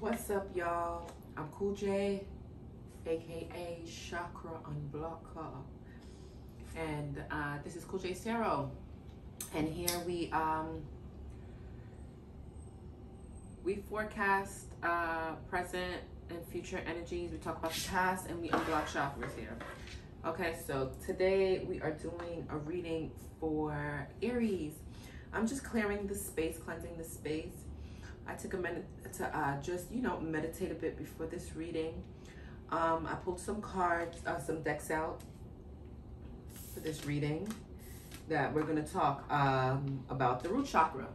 What's up, y'all? I'm Cool J, aka Chakra Unblocker, and this is Cool J Zero. And here we forecast present and future energies. We talk about the past and we unblock chakras here. Okay, so today we are doing a reading for Aries. I'm just clearing the space, cleansing the space. I took a minute to just, meditate a bit before this reading. I pulled some cards, some decks out for this reading that we're going to talk about the root chakra.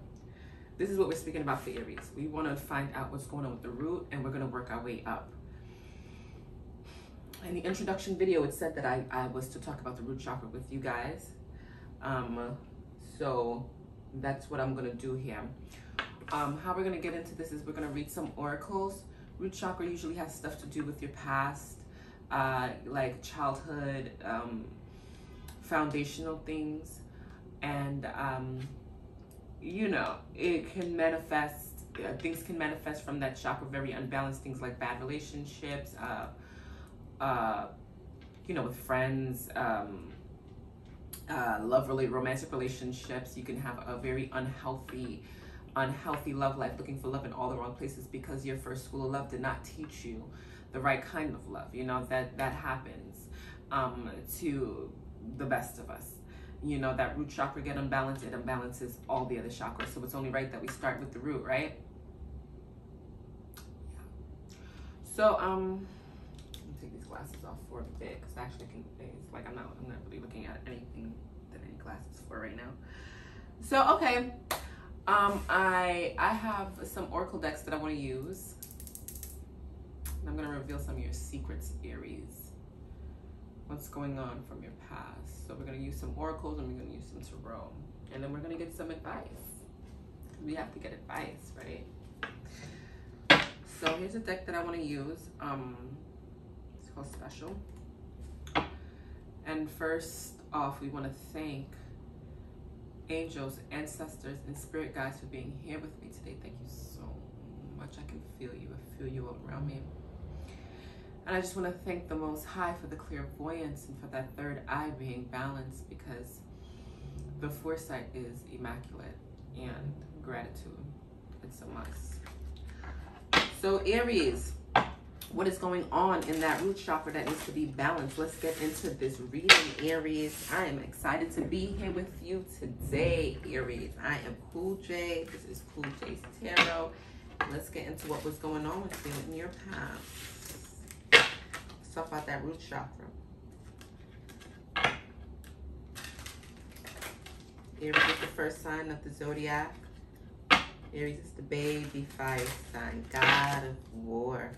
This is what we're speaking about for Aries. We want to find out what's going on with the root, and we're going to work our way up. In the introduction video, it said that I was to talk about the root chakra with you guys. So that's what I'm going to do here. How we're going to get into this is we're going to read some oracles. Root chakra usually has stuff to do with your past, like childhood, foundational things. And, it can manifest, things can manifest from that chakra, very unbalanced things like bad relationships, with friends, romantic relationships. You can have a very unhealthy love life, looking for love in all the wrong places because your first school of love did not teach you the right kind of love. That happens to the best of us. That root chakra get unbalanced, it unbalances all the other chakras. So it's only right that we start with the root, right? Yeah. So let me take these glasses off for a bit, because actually it's like I'm not really looking at anything that I need glasses for right now. So okay. I have some oracle decks that I want to use. And I'm going to reveal some of your secrets, Aries. What's going on from your past. So we're going to use some oracles and we're going to use some tarot. And then we're going to get some advice. We have to get advice, right? So here's a deck that I want to use. It's called Special. And first off, we want to thank angels, ancestors, and spirit guides for being here with me today. Thank you so much. I can feel you. I feel you all around me. And I just want to thank the Most High for the clairvoyance and for that third eye being balanced, because the foresight is immaculate and gratitude. It's a must. So Aries, what is going on in that root chakra that needs to be balanced? Let's get into this reading, Aries. I am excited to be here with you today, Aries. I am Cool J. This is Cool J's Tarot. Let's get into what was going on with you in your past. Let's talk about that root chakra. Aries is the first sign of the zodiac. Aries is the baby fire sign, god of war.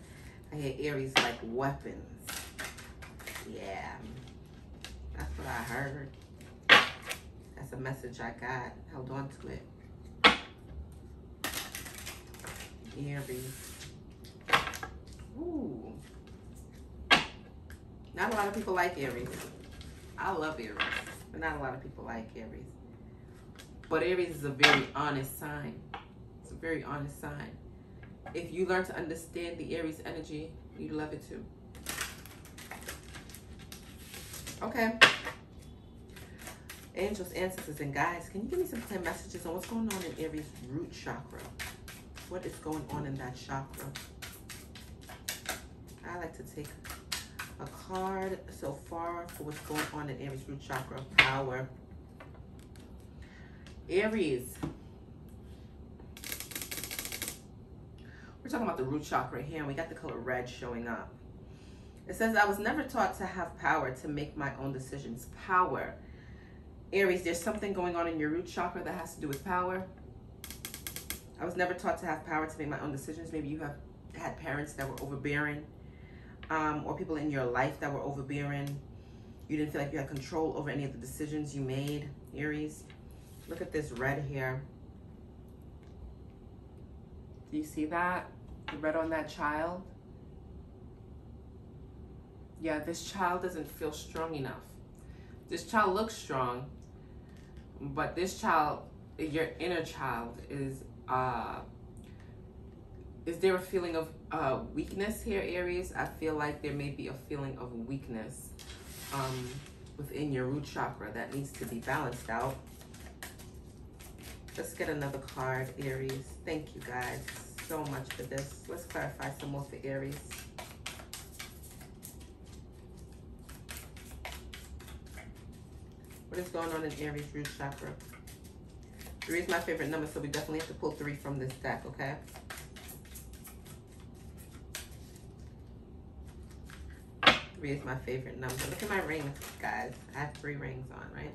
I hear Aries like weapons. Yeah, that's what I heard. That's a message I got. Held on to it. Aries. Ooh. Not a lot of people like Aries. I love Aries, but not a lot of people like Aries. But Aries is a very honest sign. It's a very honest sign. If you learn to understand the Aries energy, you'd love it too. Okay. Angels, ancestors, and guides, can you give me some clear messages on what's going on in Aries' root chakra? What is going on in that chakra? I like to take a card so far for what's going on in Aries' root chakra. Power. Aries. We're talking about the root chakra here, and we got the color red showing up. It says, I was never taught to have power to make my own decisions. Power. Aries, there's something going on in your root chakra that has to do with power. I was never taught to have power to make my own decisions. Maybe you have had parents that were overbearing, or people in your life that were overbearing. You didn't feel like you had control over any of the decisions you made, Aries. Look at this red here. Do you see that? The red on that child? Yeah, this child doesn't feel strong enough. This child looks strong, but this child, your inner child, is Is there a feeling of weakness here, Aries? I feel like there may be a feeling of weakness within your root chakra that needs to be balanced out. Let's get another card, Aries. Thank you guys so much for this. Let's clarify some more for Aries. What is going on in Aries root chakra? 3 is my favorite number, so we definitely have to pull 3 from this deck, okay? Three is my favorite number. Look at my rings, guys. I have 3 rings on, right?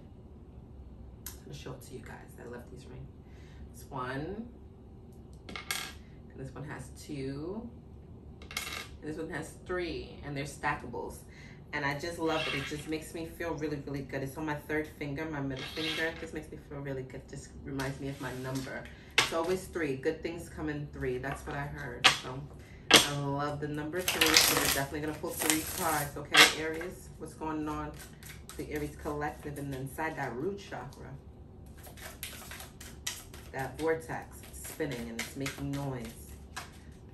I'm gonna show it to you guys. I love these rings. This one, and this one has 2, and this one has 3, and they're stackables. And I just love it. It just makes me feel really, really good. It's on my 3rd finger, my middle finger. It just makes me feel really good. Just reminds me of my number. It's always 3. Good things come in 3. That's what I heard. So I love the number 3. So we're definitely going to pull 3 cards. Okay, Aries? What's going on? The Aries collective. And inside that root chakra, that vortex spinning and it's making noise.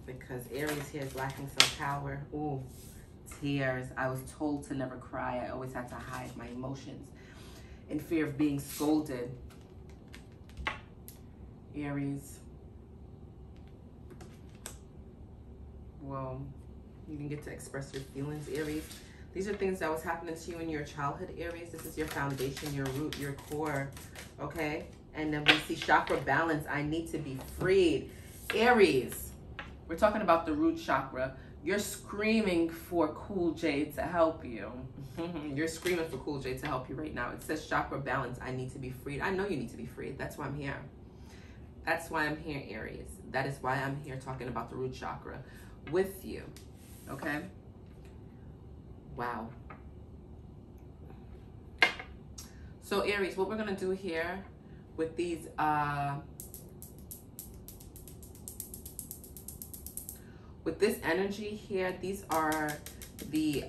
Because Aries here is lacking some power. Ooh. Tears. I was told to never cry. I always had to hide my emotions in fear of being scolded. Aries. Well, you didn't get to express your feelings, Aries. These are things that was happening to you in your childhood, Aries. This is your foundation, your root, your core, okay? And then we see chakra balance. I need to be freed. Aries, we're talking about the root chakra. You're screaming for Cool J to help you. You're screaming for Cool J to help you right now. It says chakra balance. I need to be freed. I know you need to be freed. That's why I'm here. That's why I'm here, Aries. That is why I'm here talking about the root chakra with you. Okay? Wow. So, Aries, what we're going to do here with these... with this energy here, these are the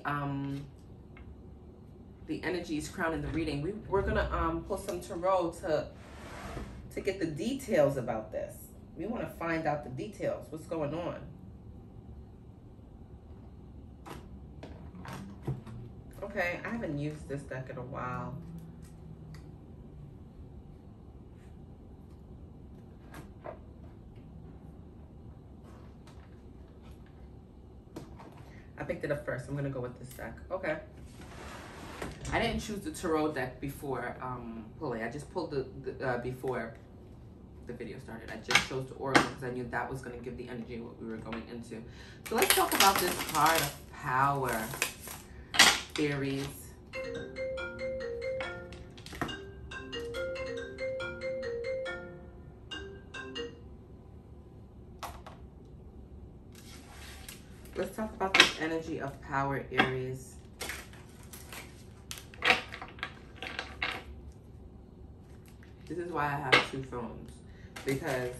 energies crowning the reading. We're gonna pull some tarot to get the details about this. We want to find out the details. What's going on? Okay, I haven't used this deck in a while. I picked it up first. I'm gonna go with this deck. Okay. I didn't choose the tarot deck before pulling. I just pulled the before the video started. I just chose the oracle because I knew that was gonna give the energy of what we were going into. So let's talk about this card of power, Aries. Let's talk about this energy of power, Aries. This is why I have 2 phones. Because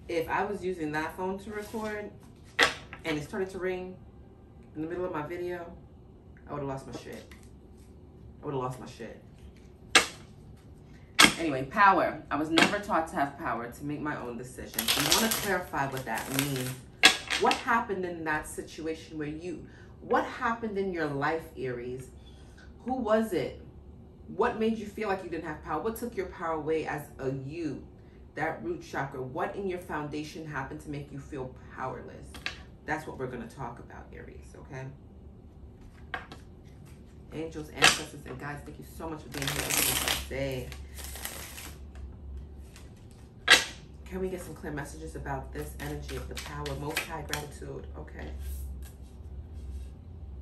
if I was using that phone to record and it started to ring in the middle of my video, I would have lost my shit. I would have lost my shit. Anyway, power. I was never taught to have power, to make my own decisions. I want to clarify what that means. What happened in that situation where what happened in your life, Aries? Who was it? What made you feel like you didn't have power? What took your power away as a you? That root chakra. What in your foundation happened to make you feel powerless? That's what we're going to talk about, Aries, okay? Angels, ancestors, and guides, thank you so much for being here today. Can we get some clear messages about this energy of the power? Most high gratitude. Okay.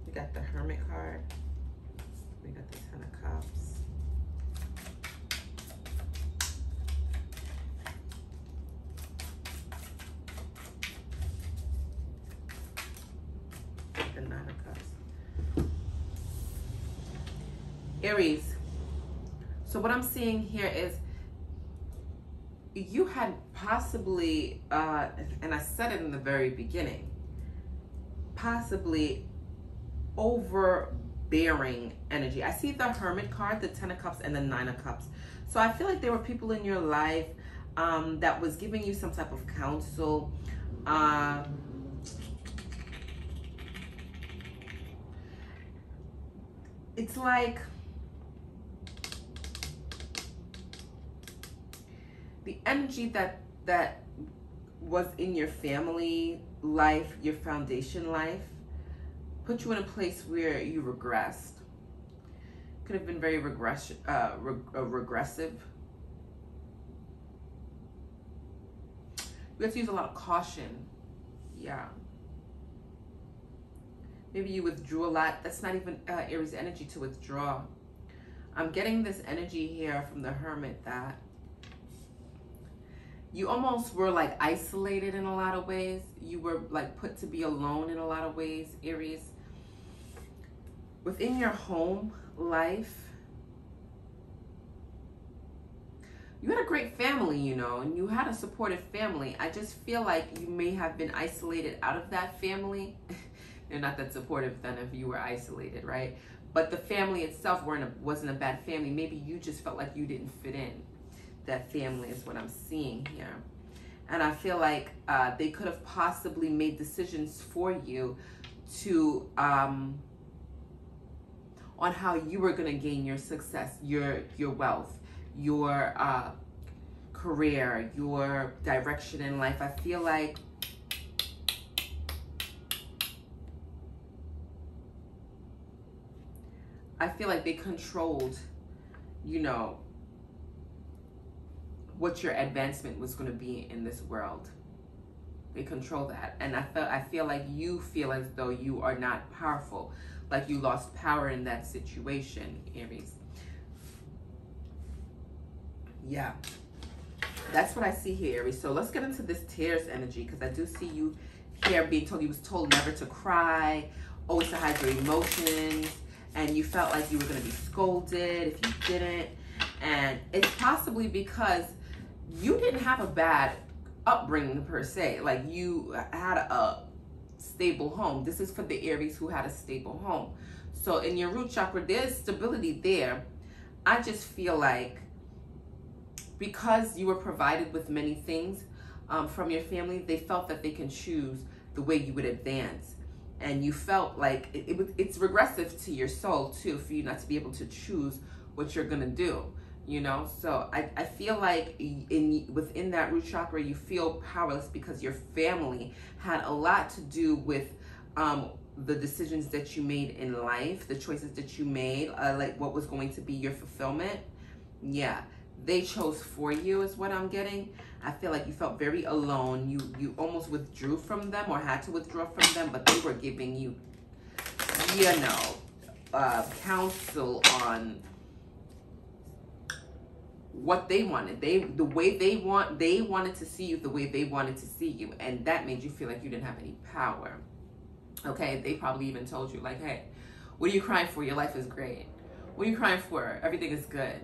We got the Hermit card. We got the 10 of Cups. The 9 of Cups. Aries. So what I'm seeing here is you had possibly, and I said it in the very beginning, possibly overbearing energy. I see the Hermit card, the 10 of Cups, and the 9 of Cups. So I feel like there were people in your life that was giving you some type of counsel. It's like the energy that was in your family life, your foundation life, put you in a place where you regressed. Could have been very regressive. You have to use a lot of caution. Yeah. Maybe you withdrew a lot. That's not even Aries energy to withdraw. I'm getting this energy here from the Hermit that you almost were like isolated in a lot of ways. You were like put to be alone in a lot of ways, Aries. Within your home life, you had a great family, you know, and you had a supportive family. I just feel like you may have been isolated out of that family. They're not that supportive then if you were isolated, right? But the family itself wasn't a bad family. Maybe you just felt like you didn't fit in. That family is what I'm seeing here. And I feel like they could have possibly made decisions for you to on how you were going to gain your success, your wealth, your career, your direction in life. I feel like they controlled, you know, what your advancement was going to be in this world. They control that. And I feel like you feel as though you are not powerful, like you lost power in that situation, Aries. Yeah, that's what I see here, Aries. So let's get into this tears energy, because I do see you here being told, you was told never to cry, always to hide your emotions, and you felt like you were going to be scolded if you didn't. And it's possibly because you didn't have a bad upbringing per se. Like you had a stable home. This is for the Aries who had a stable home. So in your root chakra, there's stability there. I just feel like because you were provided with many things from your family, they felt that they can choose the way you would advance. And you felt like it's regressive to your soul too, for you not to be able to choose what you're gonna do, you know? So I feel like within that root chakra, you feel powerless because your family had a lot to do with the decisions that you made in life, the choices that you made, like what was going to be your fulfillment. Yeah, they chose for you is what I'm getting. I feel like you felt very alone. You almost withdrew from them or had to withdraw from them, but they were giving you, you know, counsel on what they wanted. They wanted to see you the way they wanted to see you, and that made you feel like you didn't have any power. Okay, they probably even told you like, hey, what are you crying for? Your life is great. What are you crying for? Everything is good.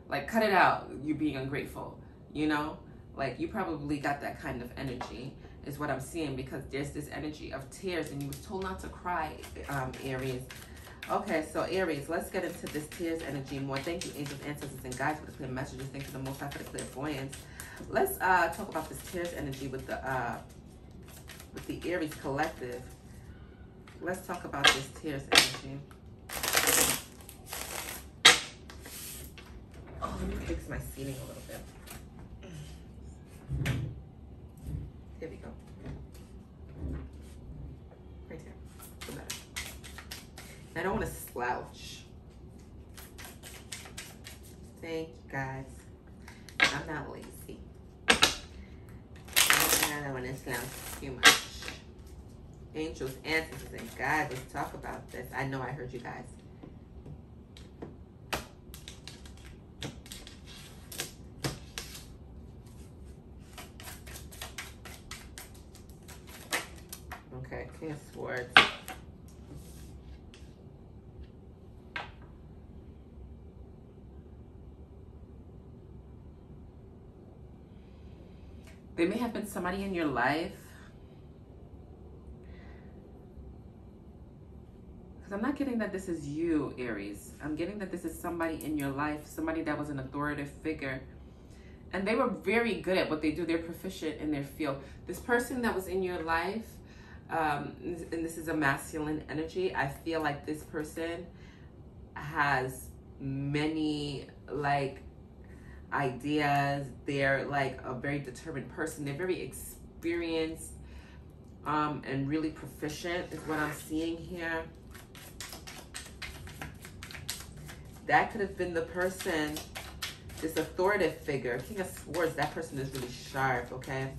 Like, cut it out, you being ungrateful, you know? Like, you probably got that kind of energy, is what I'm seeing, because there's this energy of tears, and you was told not to cry, Aries. Okay, so Aries, let's get into this tears energy more. Thank you, angels, ancestors, and guides for the clear messages. Thank you the Most High for the clairvoyance. Let's talk about this tears energy with the Aries collective. Let's talk about this tears energy. Oh, let me fix my seating a little bit. Here we go. Right here. Feel better. I don't want to slouch. Thank you, guys. I'm not lazy. I don't want to slouch too much. Angels, ancestors, and guides, let's talk about this. I know I heard you guys. Okay, King of Swords. There may have been somebody in your life, because I'm not getting that this is you, Aries. I'm getting that this is somebody in your life, somebody that was an authoritative figure And they were very good at what they do. They're proficient in their field. This person that was in your life, and this is a masculine energy, I feel like this person has many like ideas. They're like a very determined person. They're very experienced and really proficient is what I'm seeing here. That could have been the person, this authoritative figure, King of Swords. That person is really sharp, okay?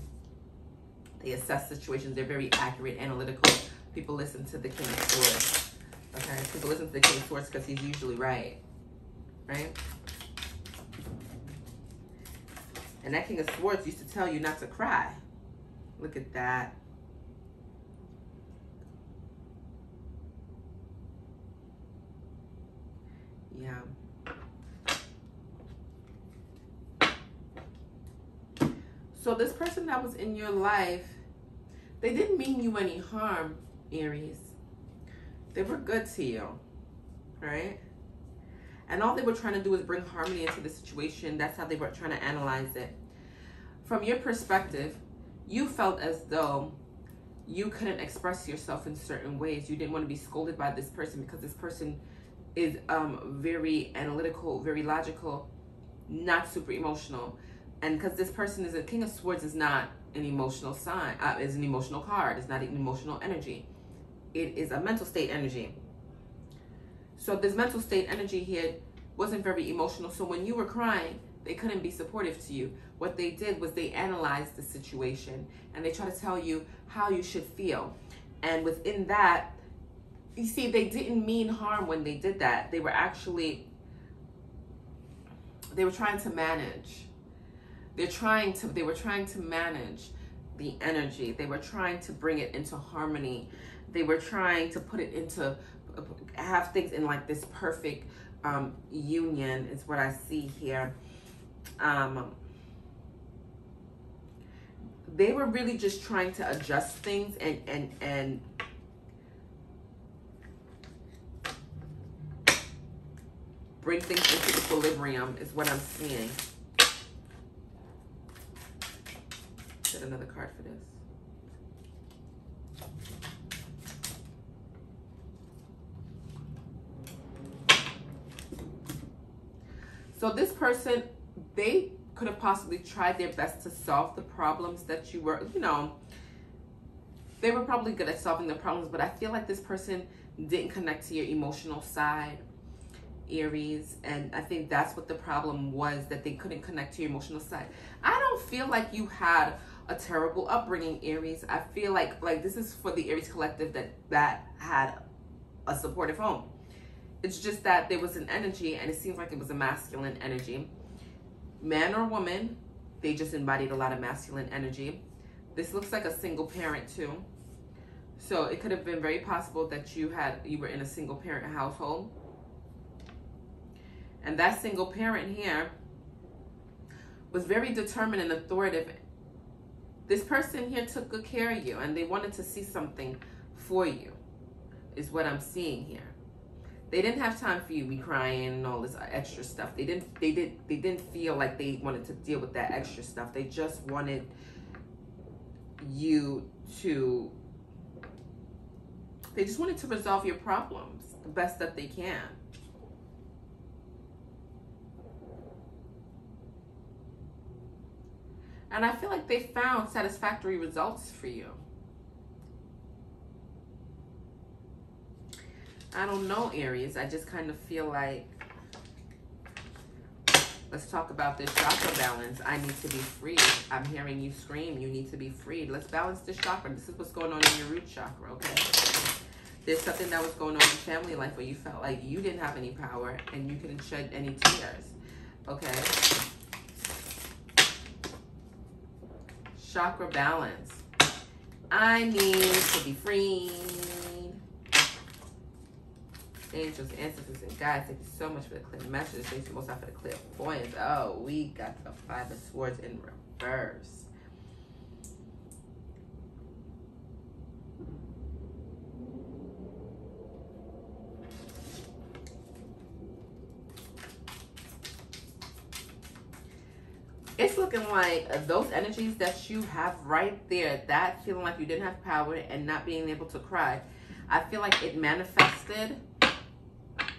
They assess situations. They're very accurate, analytical. People listen to the King of Swords, okay? People listen to the King of Swords because he's usually right, right? And that King of Swords used to tell you not to cry. Look at that. Yeah. So this person that was in your life, they didn't mean you any harm, Aries. They were good to you, right? And all they were trying to do is bring harmony into the situation. That's how they were trying to analyze it. From your perspective, you felt as though you couldn't express yourself in certain ways. You didn't want to be scolded by this person because this person is very analytical, very logical, not super emotional. And because this person is a King of Swords, is not an emotional sign, is an emotional card. It's not an emotional energy. It is a mental state energy. So this mental state energy here wasn't very emotional. So when you were crying, they couldn't be supportive to you. What they did was they analyzed the situation and they try to tell you how you should feel. And within that, you see, they didn't mean harm when they did that. They were actually, they were trying to manage. They were trying to manage the energy. They were trying to bring it into harmony. They were trying to put it into, have things in like this perfect union is what I see here. They were really just trying to adjust things and bring things into equilibrium is what I'm seeing. Get another card for this. So this person, they could have possibly tried their best to solve the problems that you were, you know, they were probably good at solving the problems, but I feel like this person didn't connect to your emotional side, Aries, and I think that's what the problem was, that they couldn't connect to your emotional side. I don't feel like you had a terrible upbringing, Aries. I feel like this is for the Aries collective that had a supportive home. It's just that there was an energy, and it seems like it was a masculine energy. Man or woman, they just embodied a lot of masculine energy. This looks like a single parent too. So it could have been very possible that you were in a single parent household. And that single parent here was very determined and authoritative. This person here took good care of you, and they wanted to see something for you, is what I'm seeing here. They didn't have time for you to be crying and all this extra stuff. They didn't feel like they wanted to deal with that extra stuff. They just wanted you to, they just wanted to resolve your problems the best that they can. And I feel like they found satisfactory results for you. I don't know, Aries. I just kind of feel like, let's talk about this chakra balance. I need to be freed. I'm hearing you scream, you need to be freed. Let's balance this chakra. This is what's going on in your root chakra, okay? There's something that was going on in family life where you felt like you didn't have any power and you couldn't shed any tears, okay? Chakra balance. I need to be free. Angels, ancestors, and guides, thank you so much for the clear messages. Thank you most out for the clear points. Oh, we got the Five of Swords in reverse. It It's looking like those energies that you have right there, that feeling like you didn't have power and not being able to cry, I feel like it manifested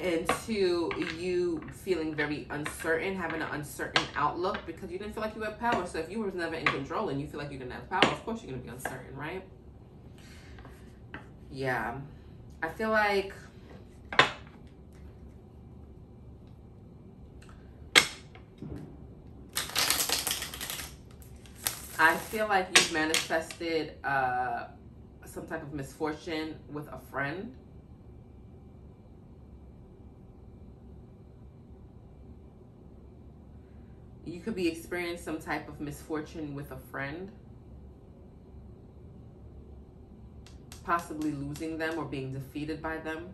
into you feeling very uncertain, having an uncertain outlook because you didn't feel like you had power. So if you were never in control and you feel like you didn't have power, of course you're going to be uncertain, right? Yeah. I feel like you've manifested some type of misfortune with a friend. You could be experiencing some type of misfortune with a friend. Possibly losing them or being defeated by them.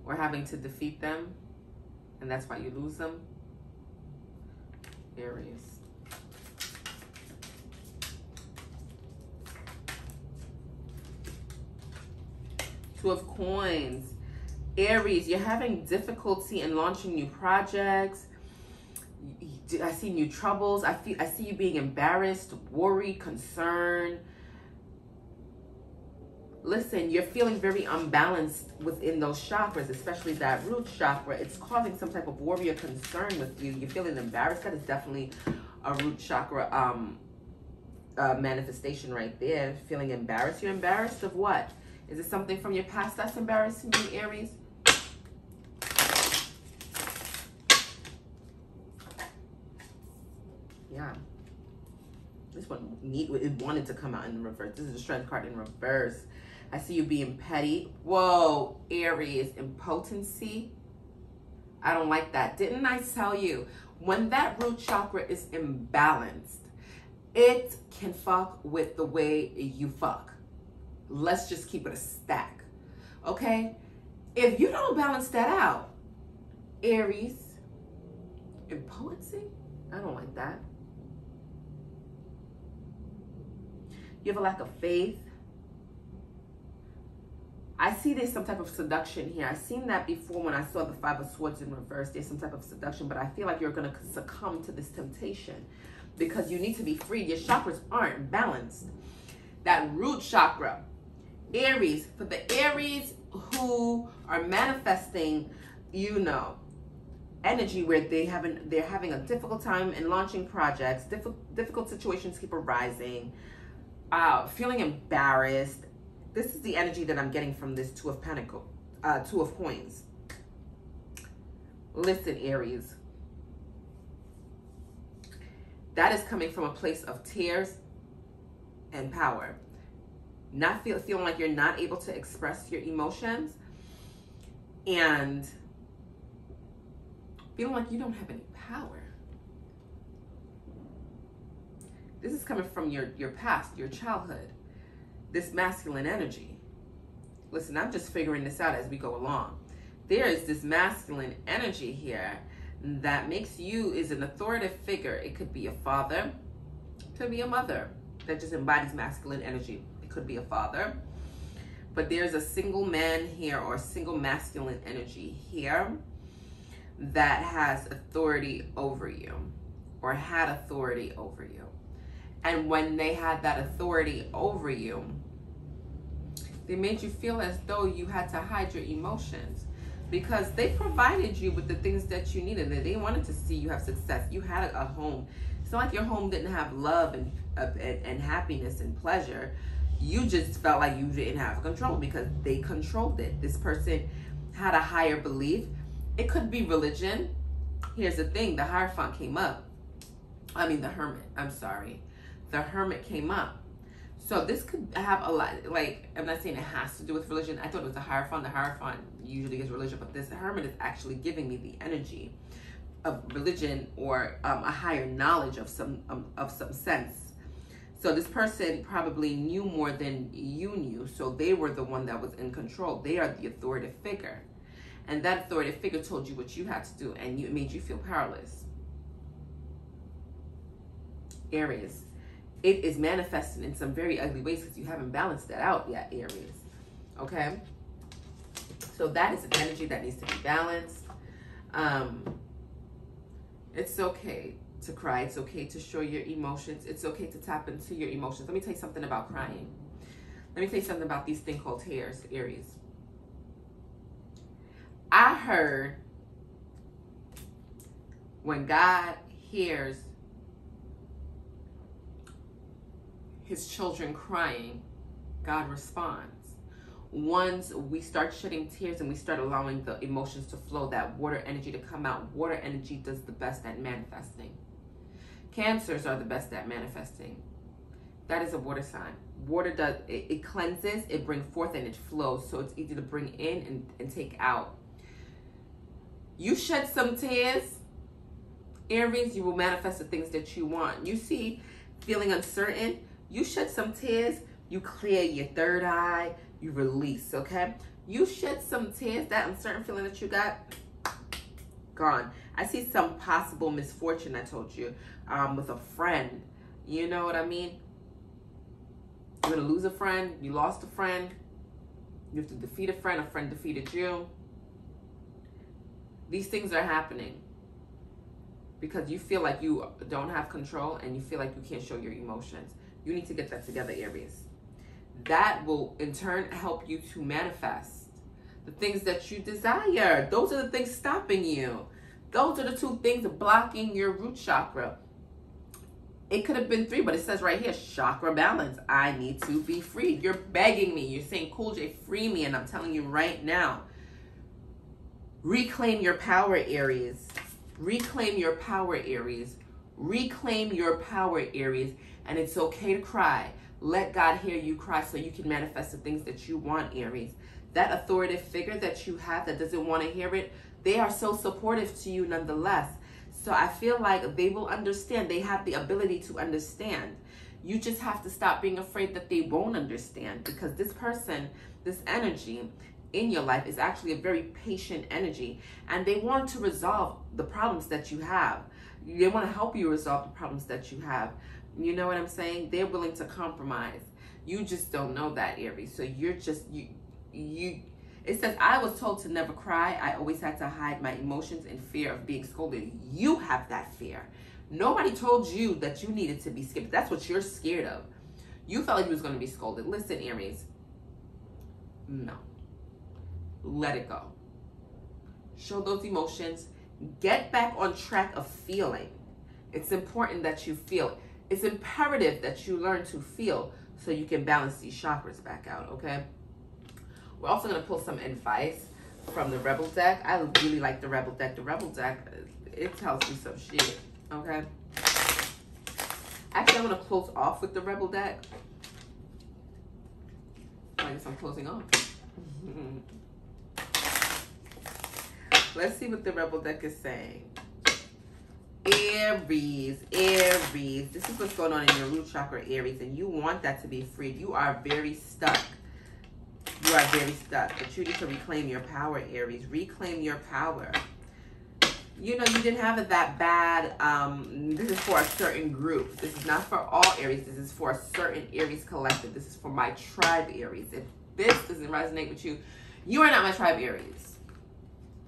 Or having to defeat them. And that's why you lose them. Aries. Two of Coins. Aries, you're having difficulty in launching new projects. I see new troubles. I see you being embarrassed, worried, concerned. Listen, you're feeling very unbalanced within those chakras, especially that root chakra. It's causing some type of worry or concern with you. You're feeling embarrassed. That is definitely a root chakra manifestation right there. Feeling embarrassed. You're embarrassed of what? Is it something from your past that's embarrassing you, Aries? Yeah. This one it wanted to come out in reverse. This is a strength card in reverse. I see you being petty. Whoa, Aries, impotency. I don't like that. Didn't I tell you? When that root chakra is imbalanced, it can fuck with the way you fuck. Let's just keep it a stack. Okay? If you don't balance that out, Aries, impotency? I don't like that. You have a lack of faith. I see there's some type of seduction here. I've seen that before when I saw the Five of Swords in reverse. There's some type of seduction, but I feel like you're going to succumb to this temptation because you need to be free. Your chakras aren't balanced. That root chakra, Aries, for the Aries who are manifesting, you know, energy where they're having a difficult time in launching projects, difficult situations keep arising, feeling embarrassed. This is the energy that I'm getting from this Two of Coins. Listen, Aries. That is coming from a place of tears and power. Not feeling like you're not able to express your emotions and feeling like you don't have any power. This is coming from your past, your childhood. This masculine energy. Listen, I'm just figuring this out as we go along. There is this masculine energy here that makes you is an authoritative figure. It could be a father, it could be a mother that just embodies masculine energy. It could be a father, but there's a single man here or a single masculine energy here that has authority over you or had authority over you. And when they had that authority over you, they made you feel as though you had to hide your emotions because they provided you with the things that you needed. They wanted to see you have success. You had a home. It's not like your home didn't have love and happiness and pleasure. You just felt like you didn't have control because they controlled it. This person had a higher belief. It could be religion. Here's the thing. The Hierophant came up. I mean, the Hermit. I'm sorry. The Hermit came up. So this could have a lot, like, I'm not saying it has to do with religion. I thought it was the Hierophant. The Hierophant usually is religion, but this Hermit is actually giving me the energy of religion or a higher knowledge of some sense. So this person probably knew more than you knew. So they were the one that was in control. They are the authoritative figure. And that authoritative figure told you what you had to do and it made you feel powerless. Aries. It is manifesting in some very ugly ways because you haven't balanced that out yet, Aries. Okay? So that is an energy that needs to be balanced. It's okay to cry. It's okay to show your emotions. It's okay to tap into your emotions. Let me tell you something about crying. Let me tell you something about these things called tears, Aries. I heard when God hears his children crying, God responds. Once we start shedding tears and we start allowing the emotions to flow, that water energy to come out, water energy does the best at manifesting. Cancers are the best at manifesting. That is a water sign. Water does, it cleanses, it brings forth, and it flows. So it's easy to bring in and take out. You shed some tears, Aries, you will manifest the things that you want. You see, feeling uncertain, you shed some tears, you clear your third eye, you release, okay? You shed some tears, that uncertain feeling that you got, gone. I see some possible misfortune, I told you, with a friend. You know what I mean? You're gonna lose a friend, you lost a friend, you have to defeat a friend defeated you. These things are happening because you feel like you don't have control and you feel like you can't show your emotions. You need to get that together, Aries. That will in turn help you to manifest the things that you desire. Those are the things stopping you. Those are the two things blocking your root chakra. It could have been 3, but it says right here, chakra balance. I need to be freed. You're begging me. You're saying, Cool J, free me. And I'm telling you right now, reclaim your power, Aries. Reclaim your power, Aries. Reclaim your power, Aries. And it's okay to cry. Let God hear you cry so you can manifest the things that you want, Aries. That authoritative figure that you have that doesn't want to hear it, they are so supportive to you nonetheless. So I feel like they will understand. They have the ability to understand. You just have to stop being afraid that they won't understand, because this person, this energy in your life is actually a very patient energy, and they want to resolve the problems that you have. They want to help you resolve the problems that you have. You know what I'm saying? They're willing to compromise. You just don't know that, Aries. So you're just, it says, I was told to never cry. I always had to hide my emotions in fear of being scolded. You have that fear. Nobody told you that you needed to be scared. That's what you're scared of. You felt like you was going to be scolded. Listen, Aries. No. Let it go. Show those emotions. Get back on track of feeling. It's important that you feel. It's imperative that you learn to feel so you can balance these chakras back out, okay? We're also going to pull some advice from the Rebel deck. I really like the Rebel deck. The Rebel deck, it tells you some shit, okay? Actually, I'm going to close off with the Rebel deck. I guess I'm closing off. Let's see what the Rebel deck is saying. Aries, Aries. This is what's going on in your root chakra, Aries, and you want that to be freed. You are very stuck. You are very stuck, but you need to reclaim your power, Aries. Reclaim your power. You know, you didn't have it that bad. This is for a certain group. This is not for all Aries. This is for a certain Aries collective. This is for my tribe, Aries. If this doesn't resonate with you, you are not my tribe, Aries.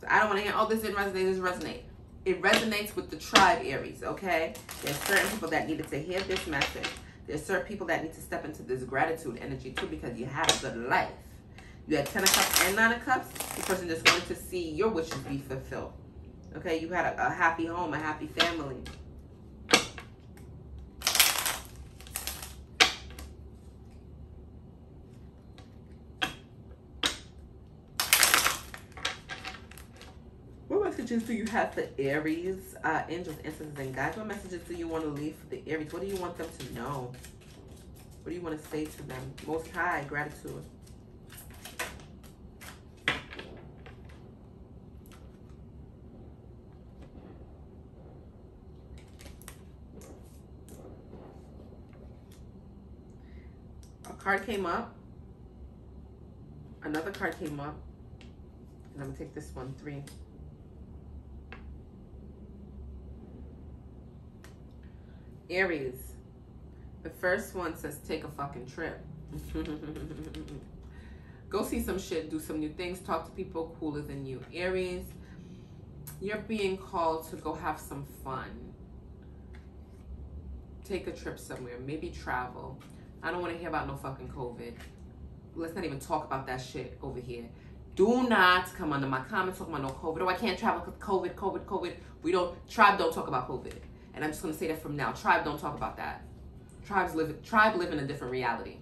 So I don't want to hear, oh, this didn't resonate, this resonate. It resonates with the tribe, Aries, okay? There's certain people that needed to hear this message. There's certain people that need to step into this gratitude energy too, because you have a good life. You had 10 of Cups and 9 of Cups. This person just wanted to see your wishes be fulfilled. Okay, you had a happy home, a happy family. What messages do you have for Aries, angels, ancestors, and guides? What messages do you want to leave for the Aries? What do you want them to know? What do you want to say to them? Most High, gratitude. A card came up. Another card came up. And I'm going to take this one, 3. Aries. The first one says, take a fucking trip. Go see some shit, do some new things, talk to people cooler than you. Aries, You're being called to go have some fun. Take a trip somewhere. Maybe travel. I don't want to hear about no fucking COVID. Let's not even talk about that shit over here. Do not come under my comments talking about no COVID. Oh, I can't travel because COVID. Tribe don't talk about COVID. And I'm just going to say that from now. Tribe don't talk about that. Tribe live in a different reality.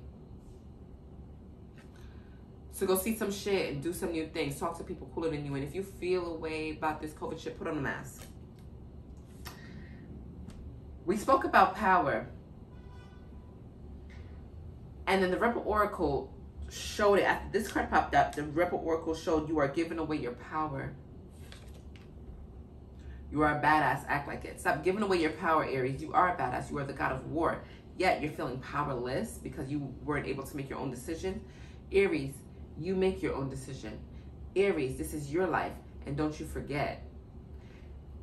So go see some shit and do some new things. Talk to people cooler than you. And if you feel a way about this COVID shit, put on a mask. We spoke about power. And then the Rebel Oracle showed it. After this card popped up, the Rebel Oracle showed you are giving away your power. You are a badass. Act like it. Stop giving away your power, Aries. You are a badass. You are the god of war. Yet you're feeling powerless because you weren't able to make your own decision. Aries, you make your own decision. Aries, this is your life. And don't you forget,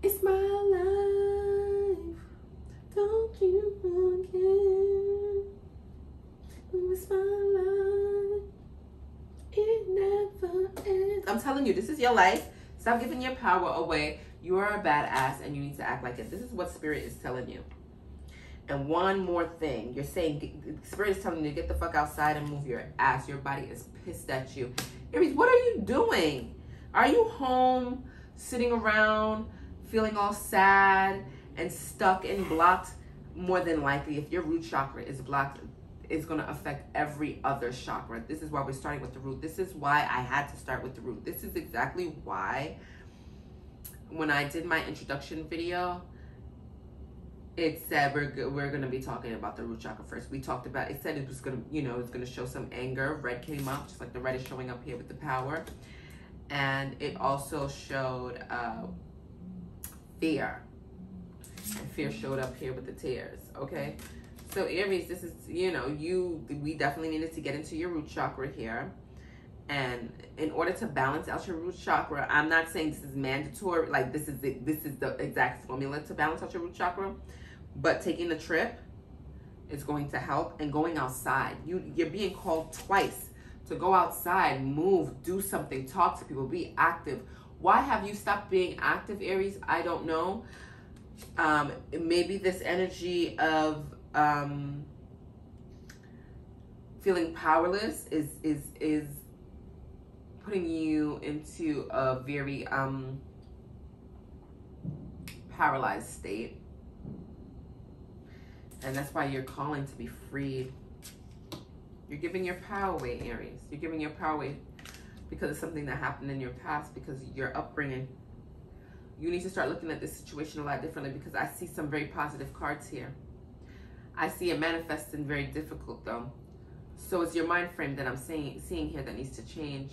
it's my life. Don't you forget. It's my life. It never ends. I'm telling you, this is your life. Stop giving your power away. You are a badass and you need to act like it. This is what Spirit is telling you. And one more thing. You're saying, Spirit is telling you to get the fuck outside and move your ass. Your body is pissed at you. Aries, what are you doing? Are you home, sitting around, feeling all sad and stuck and blocked? More than likely, if your root chakra is blocked, it's going to affect every other chakra. This is why we're starting with the root. This is why I had to start with the root. This is exactly why when I did my introduction video, it said we're going to be talking about the root chakra first. We talked about, it said it was going to, you know, it's going to show some anger. Red came up, just like the red is showing up here with the power. And it also showed fear. And fear showed up here with the tears, okay? So Aries, this is, you know, we definitely needed to get into your root chakra here. And in order to balance out your root chakra, I'm not saying this is mandatory, like this is the exact formula to balance out your root chakra, but taking the trip is going to help. And going outside, you're being called twice to go outside, move, do something, talk to people, be active. Why have you stopped being active, Aries? I don't know. Maybe this energy of feeling powerless is putting you into a very paralyzed state, and that's why you're calling to be freed. You're giving your power away, Aries. You're giving your power away because of something that happened in your past, because of your upbringing. You need to start looking at this situation a lot differently, because I see some very positive cards here. I see it manifesting very difficult though. So it's your mind frame that I'm seeing here that needs to change.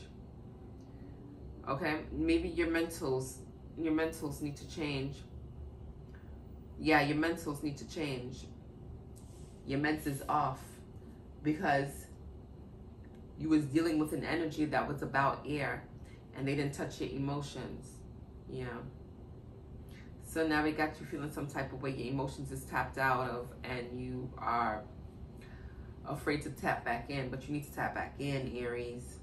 Okay, maybe your mentals need to change. Yeah, your mentals need to change. Your ments is off because you was dealing with an energy that was about air and they didn't touch your emotions. Yeah. So now we got you feeling some type of way. Your emotions is tapped out of and you are afraid to tap back in, but you need to tap back in, Aries.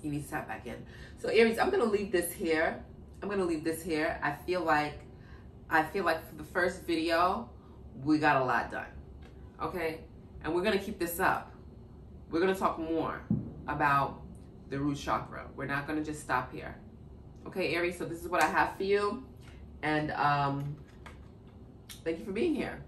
You need to tap back in. So Aries, I'm going to leave this here. I feel like for the first video, we got a lot done. Okay? And we're going to keep this up. We're going to talk more about the root chakra. We're not going to just stop here. Okay, Aries, so this is what I have for you. And thank you for being here.